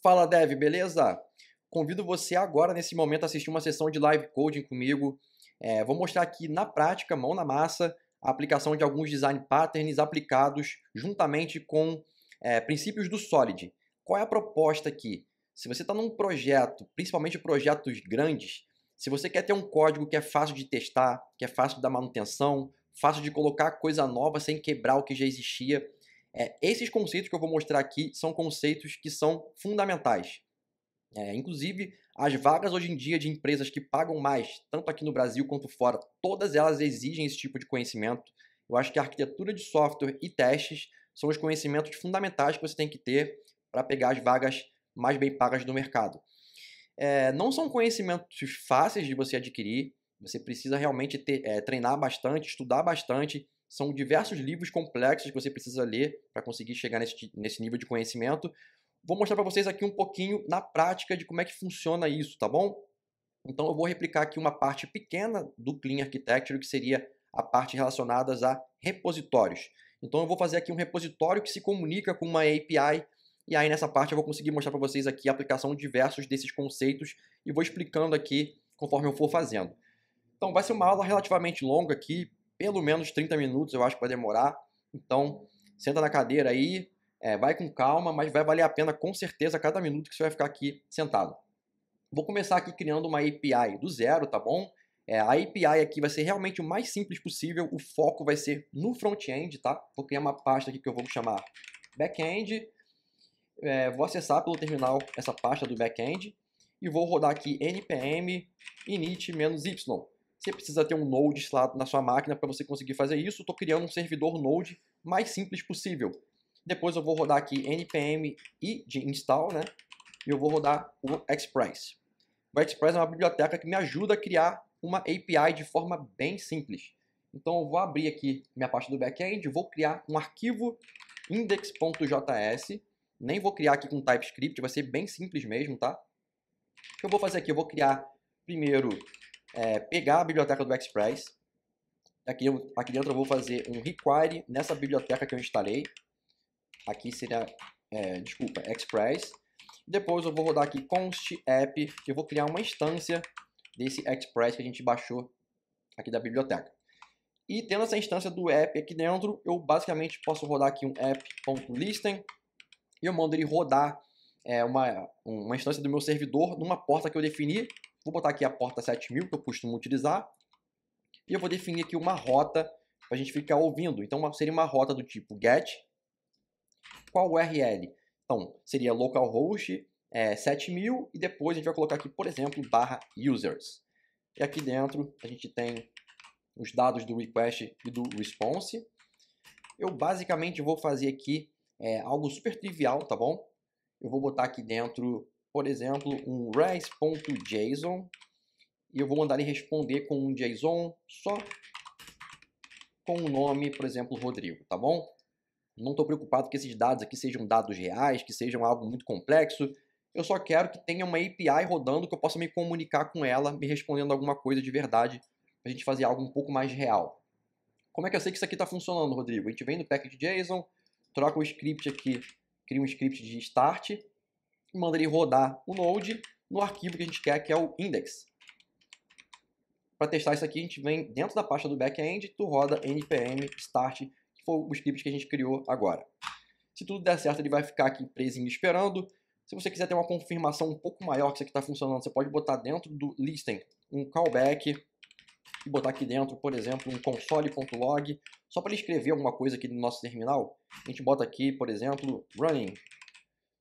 Fala, Dev, beleza? Convido você agora, nesse momento, a assistir uma sessão de live coding comigo. Vou mostrar aqui na prática, mão na massa, a aplicação de alguns design patterns aplicados juntamente com princípios do Solid. Qual é a proposta aqui? Se você está num projeto, principalmente projetos grandes, se você quer ter um código que é fácil de testar, que é fácil de dar manutenção, fácil de colocar coisa nova sem quebrar o que já existia, esses conceitos que eu vou mostrar aqui são conceitos que são fundamentais. Inclusive, as vagas hoje em dia de empresas que pagam mais, tanto aqui no Brasil quanto fora, todas elas exigem esse tipo de conhecimento. Eu acho que a arquitetura de software e testes são os conhecimentos fundamentais que você tem que ter para pegar as vagas mais bem pagas do mercado. Não são conhecimentos fáceis de você adquirir, você precisa realmente treinar bastante, estudar bastante. São diversos livros complexos que você precisa ler para conseguir chegar nesse nível de conhecimento. Vou mostrar para vocês aqui um pouquinho na prática de como é que funciona isso, tá bom? Então eu vou replicar aqui uma parte pequena do Clean Architecture, que seria a parte relacionada a repositórios. Então eu vou fazer aqui um repositório que se comunica com uma API, e aí nessa parte eu vou conseguir mostrar para vocês aqui a aplicação de diversos desses conceitos e vou explicando aqui conforme eu for fazendo. Então vai ser uma aula relativamente longa aqui, pelo menos 30 minutos eu acho que vai demorar. Então senta na cadeira aí, vai com calma, mas vai valer a pena com certeza cada minuto que você vai ficar aqui sentado. Vou começar aqui criando uma API do zero, tá bom? A API aqui vai ser realmente o mais simples possível, o foco vai ser no front-end, tá? Vou criar uma pasta aqui que eu vou chamar back-end. Vou acessar pelo terminal essa pasta do back-end e vou rodar aqui npm init-y. Você precisa ter um Node na sua máquina para você conseguir fazer isso. Estou criando um servidor Node mais simples possível. Depois eu vou rodar aqui npm i de install, né? E eu vou rodar o Express. O Express é uma biblioteca que me ajuda a criar uma API de forma bem simples. Então eu vou abrir aqui minha pasta do back-end, vou criar um arquivo index.js. Nem vou criar aqui com TypeScript, vai ser bem simples mesmo, tá? O que eu vou fazer aqui? Eu vou criar primeiro, pegar a biblioteca do Express. Aqui dentro eu vou fazer um require nessa biblioteca que eu instalei. Aqui seria, Express. Depois eu vou rodar aqui const app, que eu vou criar uma instância desse Express que a gente baixou aqui da biblioteca. E tendo essa instância do app aqui dentro, eu basicamente posso rodar aqui um app.listen e eu mando ele rodar uma instância do meu servidor numa porta que eu defini. Vou botar aqui a porta 7000, que eu costumo utilizar. E eu vou definir aqui uma rota para a gente ficar ouvindo. Então seria uma rota do tipo get. Qual URL? Então seria localhost 7000 e depois a gente vai colocar aqui, por exemplo, /users. E aqui dentro a gente tem os dados do request e do response. Eu basicamente vou fazer aqui algo super trivial, tá bom? Eu vou botar aqui dentro, por exemplo, um res.json e eu vou mandar ele responder com um JSON só com o nome, por exemplo, Rodrigo, tá bom? Não estou preocupado que esses dados aqui sejam dados reais, que sejam algo muito complexo. Eu só quero que tenha uma API rodando, que eu possa me comunicar com ela, me respondendo alguma coisa de verdade, para a gente fazer algo um pouco mais real. Como é que eu sei que isso aqui está funcionando, Rodrigo? A gente vem no package.json, troca o script aqui, cria um script de start e manda ele rodar o Node no arquivo que a gente quer, que é o index. Para testar isso aqui, a gente vem dentro da pasta do back-end, tu roda npm start, que foi o script que a gente criou agora. Se tudo der certo, ele vai ficar aqui presinho esperando. Se você quiser ter uma confirmação um pouco maior que isso aqui está funcionando, você pode botar dentro do listen um callback e botar aqui dentro, por exemplo, um console.log, só para ele escrever alguma coisa aqui no nosso terminal. A gente bota aqui, por exemplo, running,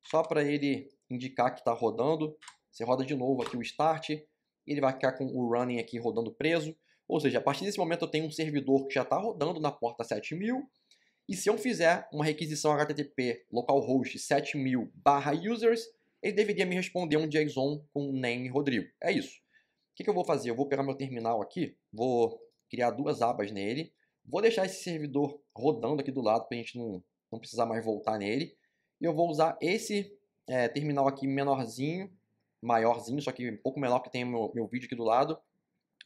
só para ele indicar que está rodando. Você roda de novo aqui o start, e ele vai ficar com o running aqui rodando preso. Ou seja, a partir desse momento eu tenho um servidor que já está rodando na porta 7000, e se eu fizer uma requisição HTTP localhost 7000/users, ele deveria me responder um JSON com o name Rodrigo. É isso. O que eu vou fazer? Eu vou pegar meu terminal aqui, vou criar duas abas nele, vou deixar esse servidor rodando aqui do lado para a gente não precisar mais voltar nele, e eu vou usar esse terminal aqui menorzinho, maiorzinho, só que um pouco menor, que tem meu vídeo aqui do lado,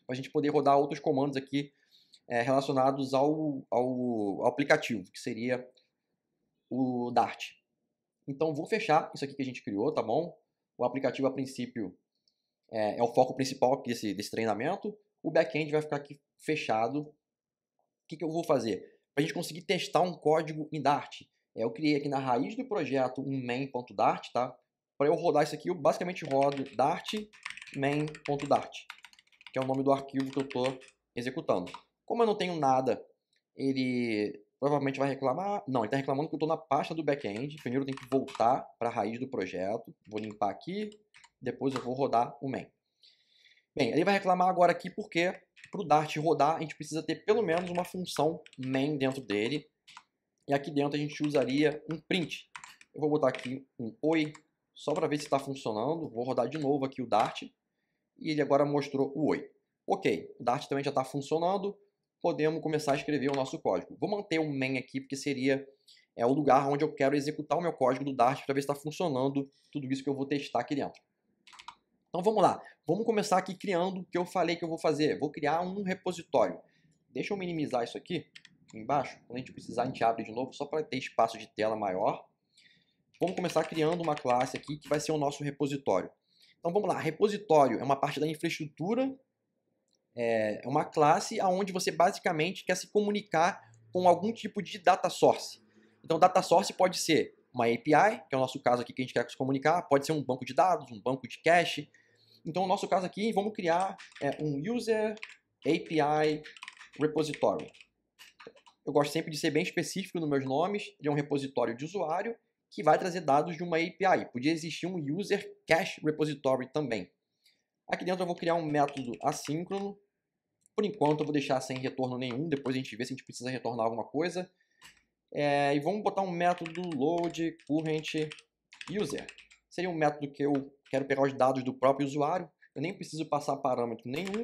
para a gente poder rodar outros comandos aqui relacionados ao aplicativo, que seria o Dart. Então, vou fechar isso aqui que a gente criou, tá bom? O aplicativo, a princípio, é o foco principal aqui desse treinamento. O back-end vai ficar aqui fechado. O que eu vou fazer? Para a gente conseguir testar um código em Dart, eu criei aqui na raiz do projeto um main.dart, tá? Para eu rodar isso aqui, eu basicamente rodo dart main.dart, que é o nome do arquivo que eu estou executando. Como eu não tenho nada, ele provavelmente vai reclamar. Não, ele está reclamando que eu estou na pasta do back-end. Primeiro eu tenho que voltar para a raiz do projeto. Vou limpar aqui, depois eu vou rodar o main. Bem, ele vai reclamar agora aqui porque para o Dart rodar a gente precisa ter pelo menos uma função main dentro dele. E aqui dentro a gente usaria um print. Eu vou botar aqui um oi, só para ver se está funcionando. Vou rodar de novo aqui o Dart. E ele agora mostrou o oi. Ok, o Dart também já está funcionando. Podemos começar a escrever o nosso código. Vou manter o main aqui porque seria o lugar onde eu quero executar o meu código do Dart para ver se está funcionando tudo isso que eu vou testar aqui dentro. Então vamos lá, vamos começar aqui criando o que eu falei que eu vou fazer. Vou criar um repositório. Deixa eu minimizar isso aqui embaixo. Quando a gente precisar, a gente abre de novo, só para ter espaço de tela maior. Vamos começar criando uma classe aqui que vai ser o nosso repositório. Então vamos lá, repositório é uma parte da infraestrutura, é uma classe onde você basicamente quer se comunicar com algum tipo de data source. Então data source pode ser uma API, que é o nosso caso aqui que a gente quer se comunicar, pode ser um banco de dados, um banco de cache. Então, no nosso caso aqui, vamos criar um User API Repository. Eu gosto sempre de ser bem específico nos meus nomes. Ele é um repositório de usuário que vai trazer dados de uma API. Podia existir um User Cache Repository também. Aqui dentro eu vou criar um método assíncrono. Por enquanto eu vou deixar sem retorno nenhum. Depois a gente vê se a gente precisa retornar alguma coisa. E vamos botar um método load current user. Seria um método que eu quero pegar os dados do próprio usuário. Eu nem preciso passar parâmetro nenhum.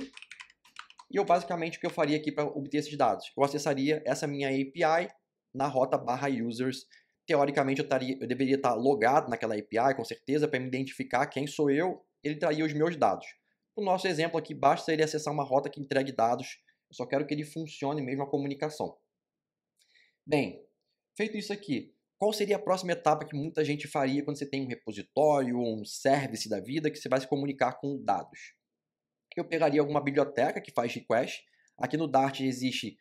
E eu basicamente o que eu faria aqui para obter esses dados? Eu acessaria essa minha API na rota /users. Teoricamente eu deveria estar logado naquela API, com certeza, para me identificar quem sou eu. Ele traria os meus dados. No nosso exemplo aqui, basta ele acessar uma rota que entregue dados. Eu só quero que ele funcione mesmo a comunicação. Bem, feito isso aqui, qual seria a próxima etapa que muita gente faria quando você tem um repositório ou um service da vida que você vai se comunicar com dados? Eu pegaria alguma biblioteca que faz request. Aqui no Dart existe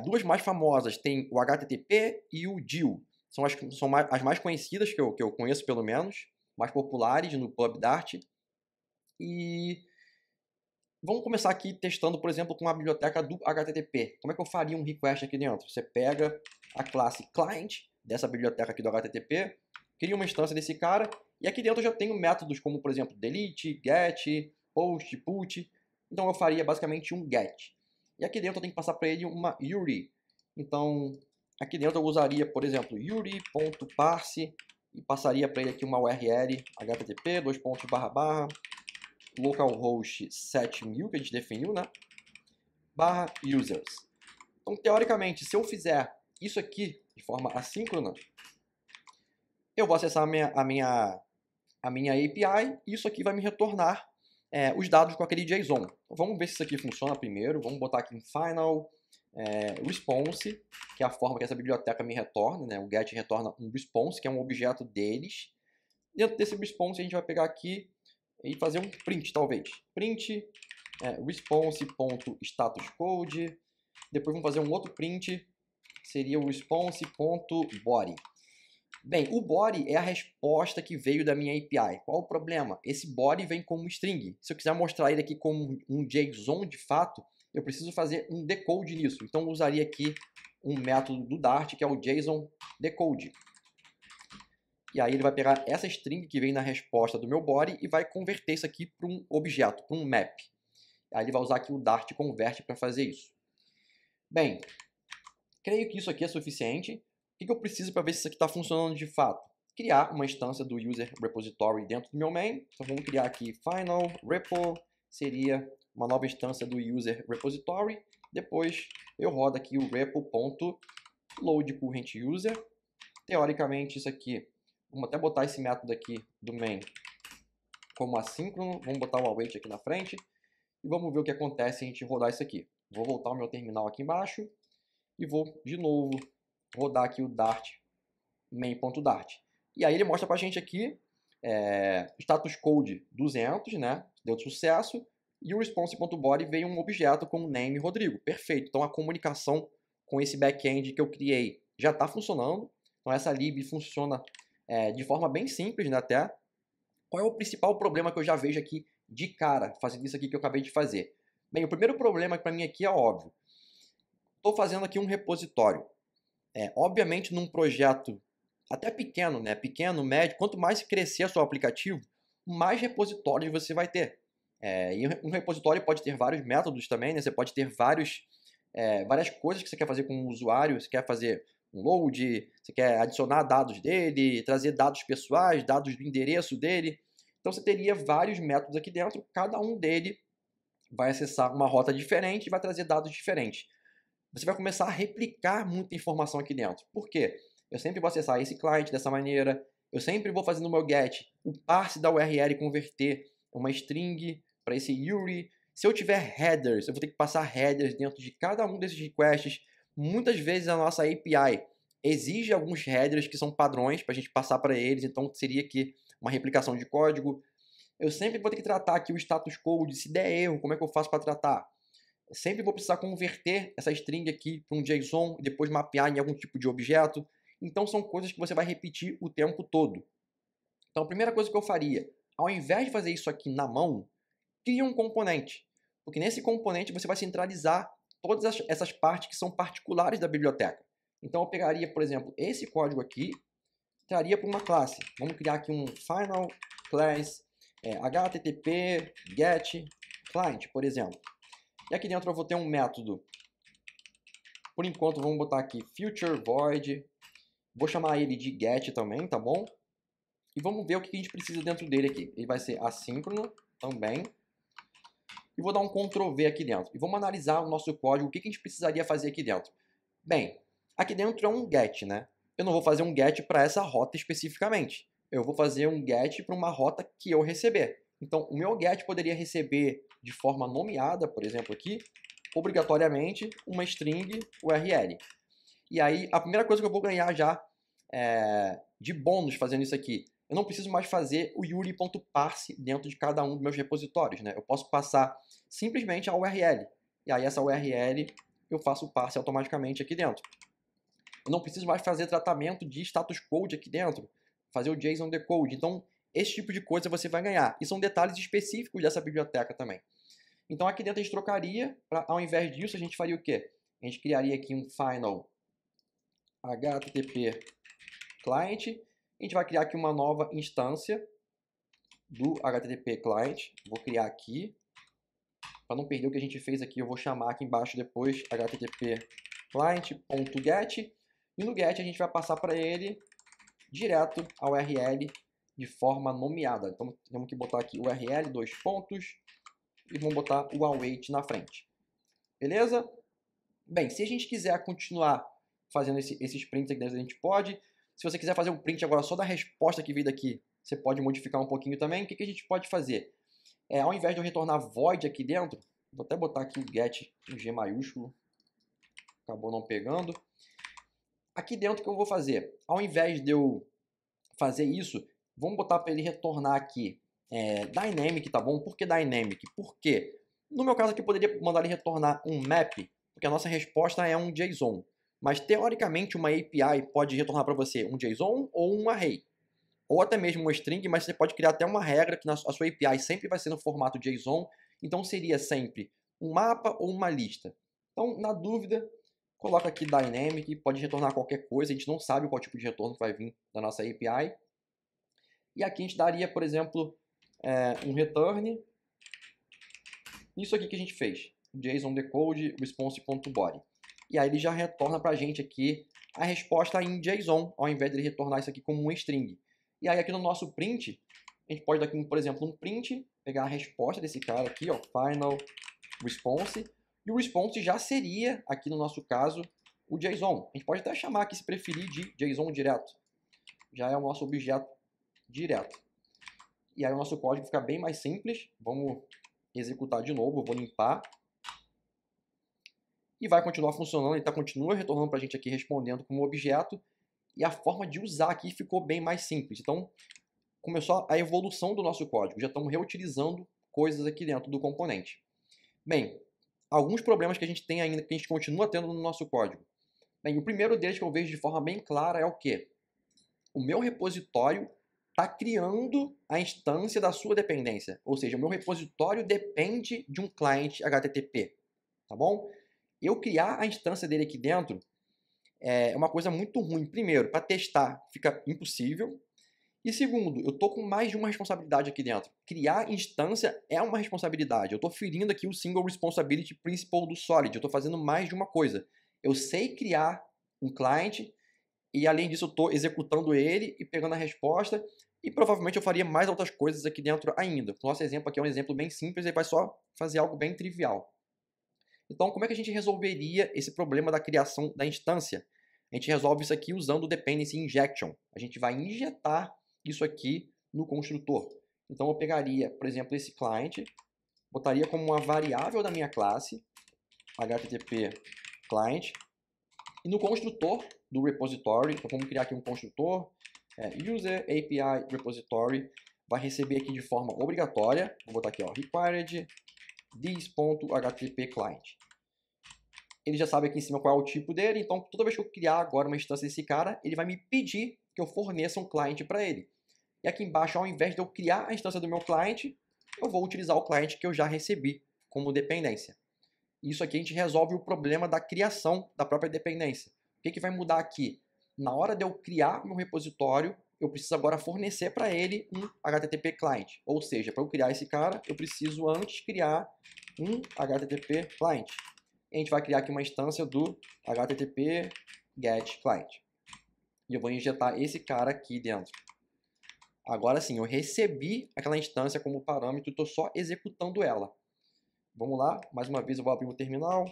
duas mais famosas, tem o HTTP e o DIL. São as mais conhecidas que eu conheço, pelo menos, mais populares no Pub Dart. E vamos começar aqui testando, por exemplo, com a biblioteca do HTTP. Como é que eu faria um request aqui dentro? Você pega a classe client dessa biblioteca aqui do HTTP, cria uma instância desse cara, e aqui dentro eu já tenho métodos como, por exemplo, delete, get, post, put. Então eu faria basicamente um get. E aqui dentro eu tenho que passar para ele uma URI. Então aqui dentro eu usaria, por exemplo, URI.parse e passaria para ele aqui uma URL http localhost 7000 que a gente definiu, né? /users. Então teoricamente, se eu fizer isso aqui de forma assíncrona, eu vou acessar a minha API e isso aqui vai me retornar os dados com aquele JSON. Então, vamos ver se isso aqui funciona primeiro. Vamos botar aqui em final response, que é a forma que essa biblioteca me retorna. Né? O get retorna um response, que é um objeto deles. Dentro desse response, a gente vai pegar aqui e fazer um print, talvez. Print response.statuscode. Depois vamos fazer um outro print, seria o response.body. Bem, o body é a resposta que veio da minha API. Qual o problema? Esse body vem como string. Se eu quiser mostrar ele aqui como um JSON de fato, eu preciso fazer um decode nisso. Então eu usaria aqui um método do Dart, que é o JSON decode. E aí ele vai pegar essa string que vem na resposta do meu body e vai converter isso aqui para um objeto, para um map. Aí ele vai usar aqui o Dart convert para fazer isso. Bem, creio que isso aqui é suficiente. O que eu preciso para ver se isso aqui está funcionando de fato? Criar uma instância do user repository dentro do meu main. Então vamos criar aqui final repo, seria uma nova instância do user repository. Depois eu rodo aqui o repo.load current user. Teoricamente isso aqui, vamos até botar esse método aqui do main como assíncrono. Vamos botar o await aqui na frente. E vamos ver o que acontece se a gente rodar isso aqui. Vou voltar o meu terminal aqui embaixo. E vou de novo rodar aqui o Dart main.dart. E aí ele mostra pra gente aqui status code 200, né? Deu sucesso. E o response.body veio um objeto com o name Rodrigo. Perfeito. Então a comunicação com esse back-end que eu criei já está funcionando. Então essa lib funciona de forma bem simples, né, até. Qual é o principal problema que eu já vejo aqui de cara, fazendo isso aqui que eu acabei de fazer? Bem, o primeiro problema para mim aqui é óbvio. Estou fazendo aqui um repositório. Obviamente num projeto até pequeno, né? Pequeno, médio, quanto mais crescer o seu aplicativo, mais repositórios você vai ter. E um repositório pode ter vários métodos também, né? Você pode ter várias coisas que você quer fazer com o usuário, você quer fazer um load, você quer adicionar dados dele, trazer dados pessoais, dados do endereço dele. Então você teria vários métodos aqui dentro, cada um dele vai acessar uma rota diferente e vai trazer dados diferentes. Você vai começar a replicar muita informação aqui dentro. Por quê? Eu sempre vou acessar esse client dessa maneira, eu sempre vou fazer no meu get o parse da URL e converter uma string para esse URI. Se eu tiver headers, eu vou ter que passar headers dentro de cada um desses requests. Muitas vezes a nossa API exige alguns headers que são padrões para a gente passar para eles, então seria aqui uma replicação de código. Eu sempre vou ter que tratar aqui o status code, se der erro, como é que eu faço para tratar? Eu sempre vou precisar converter essa string aqui para um JSON e depois mapear em algum tipo de objeto. Então são coisas que você vai repetir o tempo todo. Então a primeira coisa que eu faria, ao invés de fazer isso aqui na mão, cria um componente. Porque nesse componente você vai centralizar todas essas partes que são particulares da biblioteca. Então eu pegaria, por exemplo, esse código aqui, traria para uma classe. Vamos criar aqui um final class http get client, por exemplo. E aqui dentro eu vou ter um método. Por enquanto vamos botar aqui future void. Vou chamar ele de get também, tá bom? E vamos ver o que a gente precisa dentro dele aqui. Ele vai ser assíncrono também. E vou dar um Ctrl V aqui dentro. E vamos analisar o nosso código, o que a gente precisaria fazer aqui dentro. Bem, aqui dentro é um get, né? Eu não vou fazer um get para essa rota especificamente. Eu vou fazer um get para uma rota que eu receber. Então, o meu get poderia receber de forma nomeada, por exemplo aqui, obrigatoriamente, uma string URL. E aí, a primeira coisa que eu vou ganhar já de bônus fazendo isso aqui, eu não preciso mais fazer o URI.parse dentro de cada um dos meus repositórios, né? Eu posso passar simplesmente a URL. E aí essa URL eu faço o parse automaticamente aqui dentro. Eu não preciso mais fazer tratamento de status code aqui dentro, fazer o JSON decode. Então, esse tipo de coisa você vai ganhar. E são detalhes específicos dessa biblioteca também. Então aqui dentro a gente trocaria, ao invés disso a gente faria o quê? A gente criaria aqui um final http client. A gente vai criar aqui uma nova instância do HTTP client. Vou criar aqui. Para não perder o que a gente fez aqui, eu vou chamar aqui embaixo depois http client.get. E no get a gente vai passar para ele direto a URL de forma nomeada. Então temos que botar aqui URL, dois pontos, e vamos botar o await na frente. Beleza? Bem, se a gente quiser continuar fazendo esses prints aqui dentro, a gente pode. Se você quiser fazer um print agora só da resposta que veio daqui, você pode modificar um pouquinho também. O que a gente pode fazer? Ao invés de eu retornar void aqui dentro, vou até botar aqui o get em G maiúsculo. Acabou não pegando. Aqui dentro o que eu vou fazer? Ao invés de eu fazer isso, vamos botar para ele retornar aqui dynamic, tá bom? Por que dynamic? Porque no meu caso aqui eu poderia mandar ele retornar um map, porque a nossa resposta é um JSON. Mas teoricamente uma API pode retornar para você um JSON ou um array. Ou até mesmo uma string, mas você pode criar até uma regra que a sua API sempre vai ser no formato JSON. Então seria sempre um mapa ou uma lista. Então, na dúvida, coloca aqui dynamic, pode retornar qualquer coisa. A gente não sabe qual tipo de retorno que vai vir da nossa API. E aqui a gente daria, por exemplo, um return. Isso aqui que a gente fez. JSON decode response.body. E aí ele já retorna para a gente aqui a resposta em JSON, ao invés de ele retornar isso aqui como um string. E aí aqui no nosso print, a gente pode dar aqui, por exemplo, um print, pegar a resposta desse cara aqui, ó, final response, e o response já seria, aqui no nosso caso, o JSON. A gente pode até chamar aqui, se preferir, de JSON direto. Já é o nosso objeto direto. E aí o nosso código fica bem mais simples. Vamos executar de novo, eu vou limpar. E vai continuar funcionando, ele continua retornando para a gente aqui respondendo como objeto. e a forma de usar aqui ficou bem mais simples. Então, começou a evolução do nosso código. Já estamos reutilizando coisas aqui dentro do componente. Bem, alguns problemas que a gente tem ainda, que a gente continua tendo no nosso código. Bem, o primeiro deles que eu vejo de forma bem clara é o quê? O meu repositório está criando a instância da sua dependência. Ou seja, o meu repositório depende de um client HTTP. Tá bom? Eu criar a instância dele aqui dentro é uma coisa muito ruim. Primeiro, para testar fica impossível. E segundo, eu estou com mais de uma responsabilidade aqui dentro. Criar instância é uma responsabilidade. Eu estou ferindo aqui o Single Responsibility Principle do Solid. Eu estou fazendo mais de uma coisa. Eu sei criar um client e, além disso, eu estou executando ele e pegando a resposta. E provavelmente eu faria mais outras coisas aqui dentro ainda. O nosso exemplo aqui é um exemplo bem simples. Ele vai só fazer algo bem trivial. Então, como é que a gente resolveria esse problema da criação da instância? A gente resolve isso aqui usando o Dependency Injection. A gente vai injetar isso aqui no construtor. Então, eu pegaria, por exemplo, esse client, botaria como uma variável da minha classe, HTTP client, e no construtor do repository, então vamos criar aqui um construtor, user API repository, vai receber aqui de forma obrigatória, vou botar aqui, ó, required this.http client. Ele já sabe aqui em cima qual é o tipo dele, então toda vez que eu criar agora uma instância desse cara, ele vai me pedir que eu forneça um client para ele. E aqui embaixo, ao invés de eu criar a instância do meu client, eu vou utilizar o client que eu já recebi como dependência. Isso aqui a gente resolve o problema da criação da própria dependência. O que vai mudar aqui? Na hora de eu criar meu repositório, eu preciso agora fornecer para ele um HTTP client. Ou seja, para eu criar esse cara, eu preciso antes criar um HTTP client. E a gente vai criar aqui uma instância do HTTP get client. E eu vou injetar esse cara aqui dentro. Agora sim, eu recebi aquela instância como parâmetro e estou só executando ela. Vamos lá, mais uma vez eu vou abrir o terminal,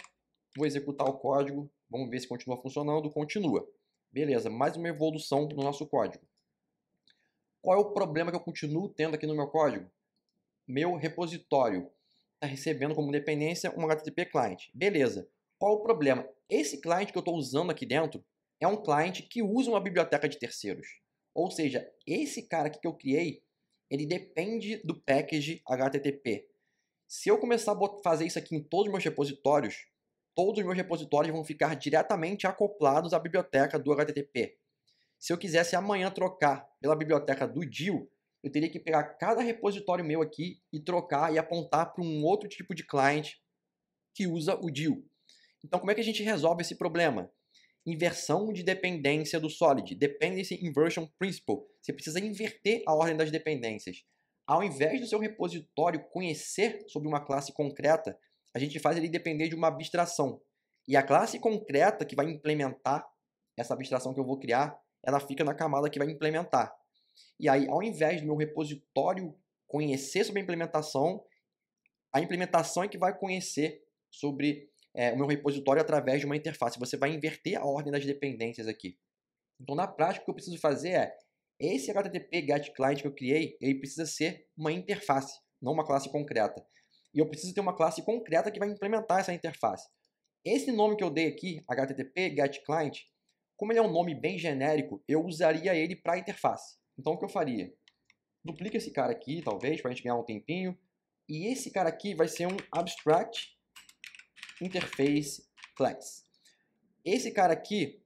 vou executar o código, vamos ver se continua funcionando. Continua. Beleza, mais uma evolução no nosso código. Qual é o problema que eu continuo tendo aqui no meu código? Meu repositório está recebendo como dependência um HTTP client. Beleza. Qual o problema? Esse client que eu estou usando aqui dentro é um client que usa uma biblioteca de terceiros. Ou seja, esse cara aqui que eu criei, ele depende do package HTTP. Se eu começar a fazer isso aqui em todos os meus repositórios vão ficar diretamente acoplados à biblioteca do HTTP. Se eu quisesse amanhã trocar pela biblioteca do DIL, eu teria que pegar cada repositório meu aqui e trocar e apontar para um outro tipo de client que usa o DIL. Então, como é que a gente resolve esse problema? Inversão de dependência do Solid, Dependency Inversion Principle. Você precisa inverter a ordem das dependências. Ao invés do seu repositório conhecer sobre uma classe concreta, a gente faz ele depender de uma abstração. E a classe concreta que vai implementar essa abstração que eu vou criar, ela fica na camada que vai implementar. E aí, ao invés do meu repositório conhecer sobre a implementação é que vai conhecer sobre o meu repositório através de uma interface. Você vai inverter a ordem das dependências aqui. Então, na prática, o que eu preciso fazer é, esse HTTP GET Client que eu criei, ele precisa ser uma interface, não uma classe concreta. E eu preciso ter uma classe concreta que vai implementar essa interface. Esse nome que eu dei aqui, HTTP GET Client, como ele é um nome bem genérico, eu usaria ele para interface. Então, o que eu faria? Duplica esse cara aqui, talvez, para a gente ganhar um tempinho. E esse cara aqui vai ser um Abstract Interface Class. Esse cara aqui,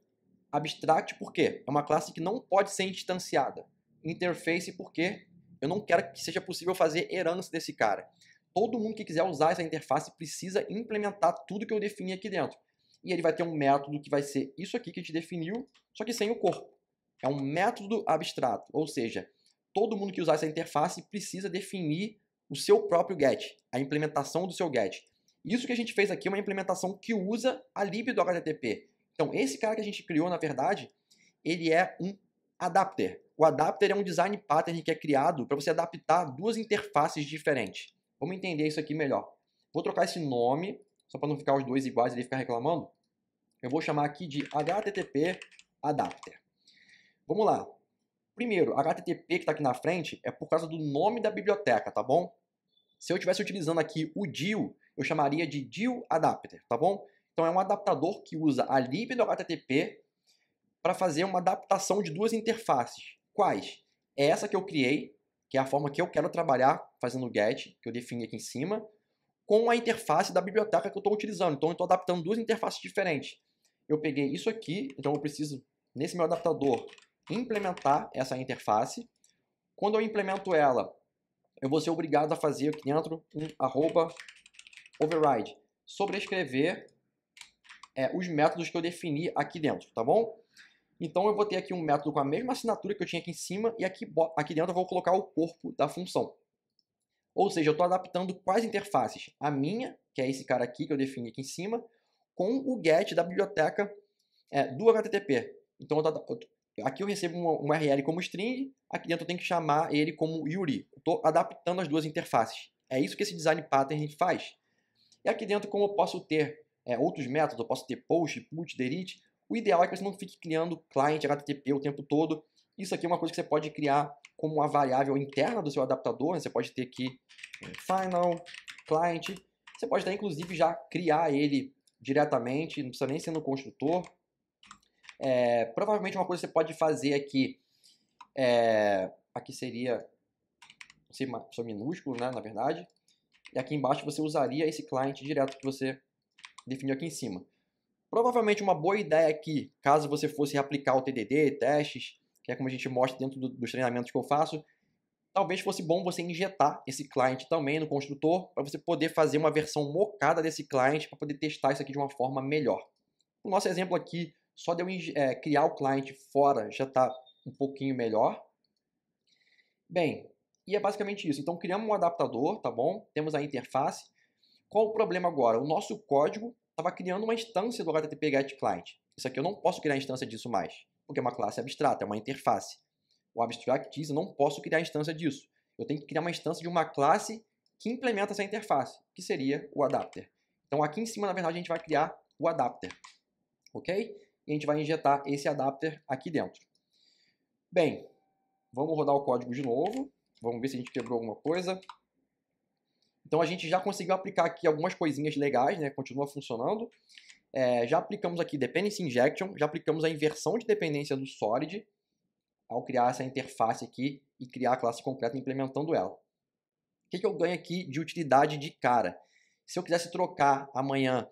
Abstract, por quê? É uma classe que não pode ser instanciada. Interface, porque eu não quero que seja possível fazer herança desse cara. Todo mundo que quiser usar essa interface precisa implementar tudo que eu defini aqui dentro. E ele vai ter um método que vai ser isso aqui que a gente definiu, só que sem o corpo. É um método abstrato, ou seja, todo mundo que usar essa interface precisa definir o seu próprio GET, a implementação do seu GET. Isso que a gente fez aqui é uma implementação que usa a lib do HTTP. Então, esse cara que a gente criou, na verdade, ele é um adapter. O adapter é um design pattern que é criado para você adaptar duas interfaces diferentes. Vamos entender isso aqui melhor. Vou trocar esse nome, só para não ficar os dois iguais e ele ficar reclamando. Eu vou chamar aqui de HTTP adapter. Vamos lá. Primeiro, HTTP que está aqui na frente é por causa do nome da biblioteca, tá bom? Se eu estivesse utilizando aqui o DIL, eu chamaria de DIL adapter, tá bom? Então é um adaptador que usa a lib do HTTP para fazer uma adaptação de duas interfaces. Quais? É essa que eu criei, que é a forma que eu quero trabalhar fazendo o get, que eu defini aqui em cima, com a interface da biblioteca que eu estou utilizando. Então, eu estou adaptando duas interfaces diferentes. Eu peguei isso aqui, então eu preciso, nesse meu adaptador, implementar essa interface. Quando eu implemento ela, eu vou ser obrigado a fazer aqui dentro um @override, sobrescrever os métodos que eu defini aqui dentro, tá bom? Então eu vou ter aqui um método com a mesma assinatura que eu tinha aqui em cima e aqui dentro eu vou colocar o corpo da função. Ou seja, eu estou adaptando quais interfaces? A minha, que é esse cara aqui que eu defini aqui em cima, com o get da biblioteca do HTTP. Então aqui eu recebo um URL como string, aqui dentro eu tenho que chamar ele como URI. Estou adaptando as duas interfaces. É isso que esse design pattern faz. E aqui dentro, como eu posso ter outros métodos, eu posso ter post, put, delete, o ideal é que você não fique criando client HTTP o tempo todo. Isso aqui é uma coisa que você pode criar como uma variável interna do seu adaptador. Né? Você pode ter aqui final, client. Você pode até, inclusive, já criar ele diretamente, não precisa nem ser no construtor. Provavelmente uma coisa que você pode fazer aqui, aqui seria só minúsculo, né, na verdade. E aqui embaixo você usaria esse client direto que você definiu aqui em cima. Provavelmente uma boa ideia aqui, caso você fosse aplicar o TDD, testes, que é como a gente mostra dentro dos treinamentos que eu faço, talvez fosse bom você injetar esse client também no construtor, para você poder fazer uma versão mocada desse client, para poder testar isso aqui de uma forma melhor. O nosso exemplo aqui, só de eu criar o client fora, já está um pouquinho melhor. Bem, e é basicamente isso. Então, criamos um adaptador, tá bom? Temos a interface. Qual o problema agora? O nosso código estava criando uma instância do HTTP GET Client. Isso aqui eu não posso criar instância disso mais, porque é uma classe abstrata, é uma interface. O abstract diz, eu não posso criar instância disso. Eu tenho que criar uma instância de uma classe que implementa essa interface, que seria o adapter. Então, aqui em cima, na verdade, a gente vai criar o adapter, ok? E a gente vai injetar esse adapter aqui dentro. Bem, vamos rodar o código de novo. Vamos ver se a gente quebrou alguma coisa. Então a gente já conseguiu aplicar aqui algumas coisinhas legais, né? Continua funcionando. Já aplicamos aqui Dependency Injection, já aplicamos a inversão de dependência do Solid ao criar essa interface aqui e criar a classe completa implementando ela. O que eu ganho aqui de utilidade de cara? Se eu quisesse trocar amanhã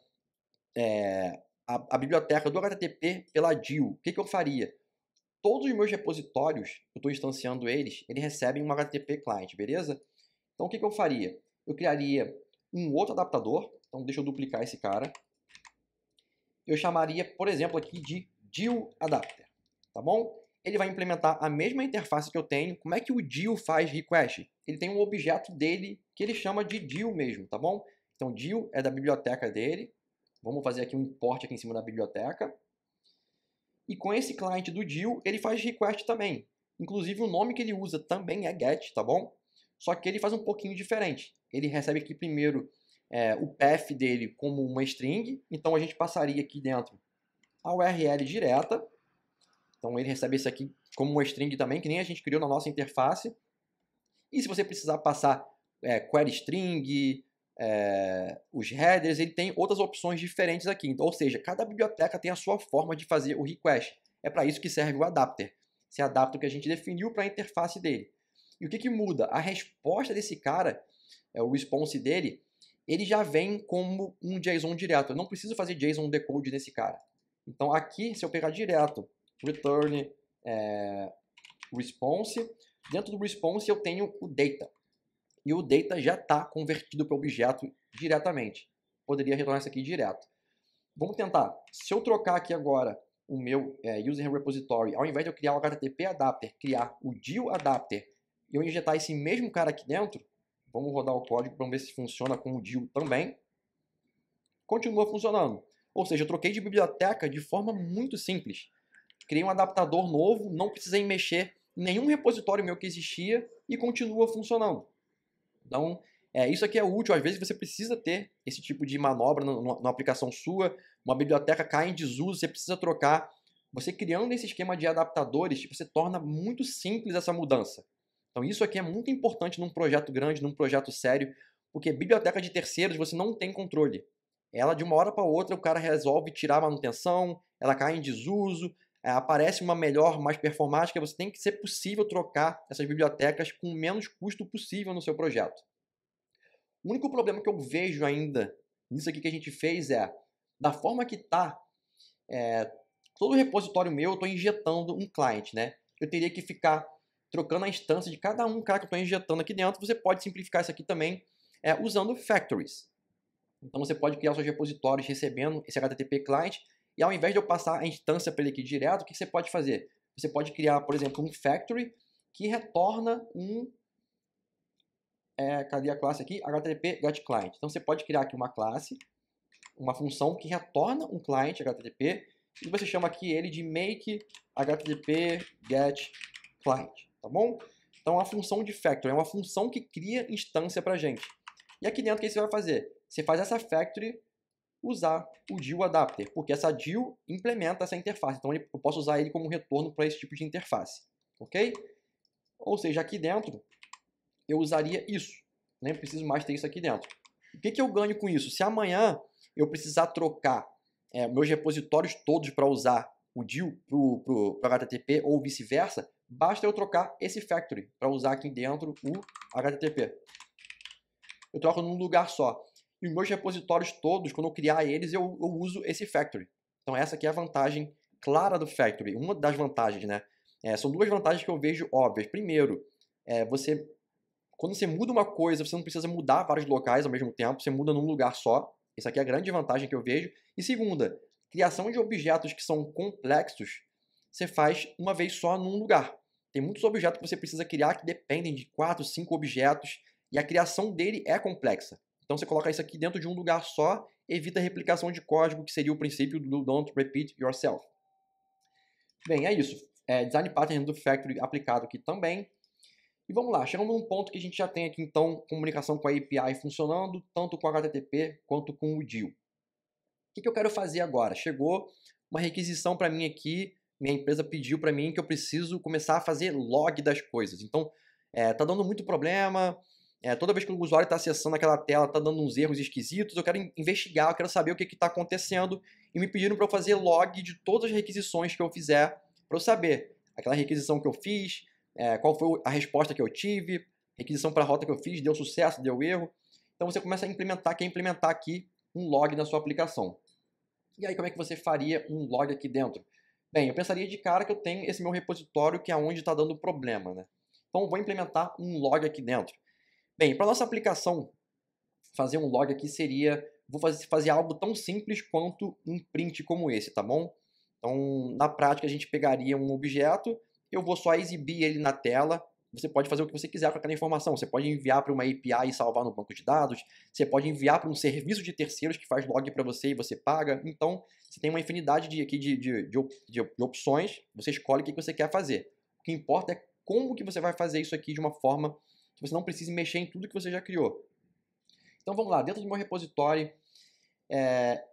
a biblioteca do HTTP pela DIL, o que eu faria? Todos os meus repositórios, eu estou instanciando eles recebem um HTTP client, beleza? Então o que eu faria? Eu criaria um outro adaptador, então deixa eu duplicar esse cara. Eu chamaria, por exemplo, aqui de DIL Adapter, tá bom? Ele vai implementar a mesma interface que eu tenho. Como é que o DIL faz request? Ele tem um objeto dele que ele chama de DIL mesmo, tá bom? Então DIL é da biblioteca dele. Vamos fazer aqui um import aqui em cima da biblioteca. E com esse client do DIL, ele faz request também. Inclusive o nome que ele usa também é get, tá bom? Só que ele faz um pouquinho diferente. Ele recebe aqui primeiro o path dele como uma string. Então a gente passaria aqui dentro a URL direta. Então ele recebe isso aqui como uma string também, que nem a gente criou na nossa interface. E se você precisar passar query string, os headers, ele tem outras opções diferentes aqui. Então, ou seja, cada biblioteca tem a sua forma de fazer o request. É para isso que serve o adapter. Você adapta o que a gente definiu para a interface dele. E o que muda? A resposta desse cara, o response dele, ele já vem como um JSON direto. Eu não preciso fazer JSON decode nesse cara. Então aqui, se eu pegar direto, return response, dentro do response eu tenho o data. E o data já está convertido para o objeto diretamente. Poderia retornar isso aqui direto. Vamos tentar. Se eu trocar aqui agora o meu user repository, ao invés de eu criar o HTTP adapter, criar o DIL adapter, e eu injetar esse mesmo cara aqui dentro, vamos rodar o código para ver se funciona com o DIL também. Continua funcionando. Ou seja, eu troquei de biblioteca de forma muito simples. Criei um adaptador novo, não precisei mexer em nenhum repositório meu que existia e continua funcionando. Então, isso aqui é útil. Às vezes você precisa ter esse tipo de manobra numa aplicação sua, uma biblioteca cai em desuso, você precisa trocar. Você criando esse esquema de adaptadores, você torna muito simples essa mudança. Então isso aqui é muito importante num projeto grande, num projeto sério, porque biblioteca de terceiros você não tem controle. Ela de uma hora para outra o cara resolve tirar a manutenção, ela cai em desuso, aparece uma melhor, mais performática, você tem que ser possível trocar essas bibliotecas com o menos custo possível no seu projeto. O único problema que eu vejo ainda nisso aqui que a gente fez da forma que está, todo repositório meu eu estou injetando um client, né? Eu teria que ficar trocando a instância de cada um cara que eu estou injetando aqui dentro. Você pode simplificar isso aqui também usando factories. Então você pode criar os seus repositórios recebendo esse HTTP client, e ao invés de eu passar a instância para ele aqui direto, o que você pode fazer? Você pode criar, por exemplo, um factory que retorna cadê a classe aqui? HTTP getClient. Então você pode criar aqui uma classe, uma função que retorna um client HTTP, e você chama aqui ele de make HTTP getClient, tá bom? Então a função de factory é uma função que cria instância para gente. E aqui dentro o que você vai fazer? Você faz essa factory usar o DIL adapter, porque essa DIL implementa essa interface. Então eu posso usar ele como retorno para esse tipo de interface, ok? Ou seja, aqui dentro eu usaria isso. Nem preciso mais ter isso aqui dentro. O que eu ganho com isso? Se amanhã eu precisar trocar meus repositórios todos para usar o DIL para o HTTP ou vice-versa, basta eu trocar esse factory para usar aqui dentro o HTTP. Eu troco num lugar só. E os meus repositórios todos, quando eu criar eles, eu uso esse factory. Então essa aqui é a vantagem clara do factory. Uma das vantagens, né? São duas vantagens que eu vejo óbvias. Primeiro, quando você muda uma coisa, você não precisa mudar vários locais ao mesmo tempo, você muda num lugar só. Essa aqui é a grande vantagem que eu vejo. E segunda, criação de objetos que são complexos, você faz uma vez só num lugar. Tem muitos objetos que você precisa criar que dependem de 4, 5 objetos, e a criação dele é complexa. Então você coloca isso aqui dentro de um lugar só, evita a replicação de código, que seria o princípio do Don't Repeat Yourself. Bem, é isso. Design Pattern do Factory aplicado aqui também. E vamos lá, chegando num ponto que a gente já tem aqui, então, comunicação com a API funcionando, tanto com HTTP quanto com o DIL. O que eu quero fazer agora? Chegou uma requisição para mim aqui, minha empresa pediu para mim que eu preciso começar a fazer log das coisas. Então, tá dando muito problema, toda vez que o usuário está acessando aquela tela, está dando uns erros esquisitos, eu quero investigar, eu quero saber o que está acontecendo, e me pediram para eu fazer log de todas as requisições que eu fizer, para eu saber aquela requisição que eu fiz, qual foi a resposta que eu tive, requisição para a rota que eu fiz, deu sucesso, deu erro. Então você começa a quer implementar aqui um log na sua aplicação. E aí como é que você faria um log aqui dentro? Bem, eu pensaria de cara que eu tenho esse meu repositório que é onde está dando problema, né? Então eu vou implementar um log aqui dentro. Bem, para nossa aplicação, fazer um log aqui seria, vou fazer algo tão simples quanto um print como esse, tá bom? Então, na prática, a gente pegaria um objeto, eu vou só exibir ele na tela, você pode fazer o que você quiser com aquela informação, você pode enviar para uma API e salvar no banco de dados, você pode enviar para um serviço de terceiros que faz log para você e você paga, então você tem uma infinidade de opções, você escolhe o que você quer fazer. O que importa é como que você vai fazer isso aqui de uma forma que você não precise mexer em tudo que você já criou. Então vamos lá, dentro do meu repositório,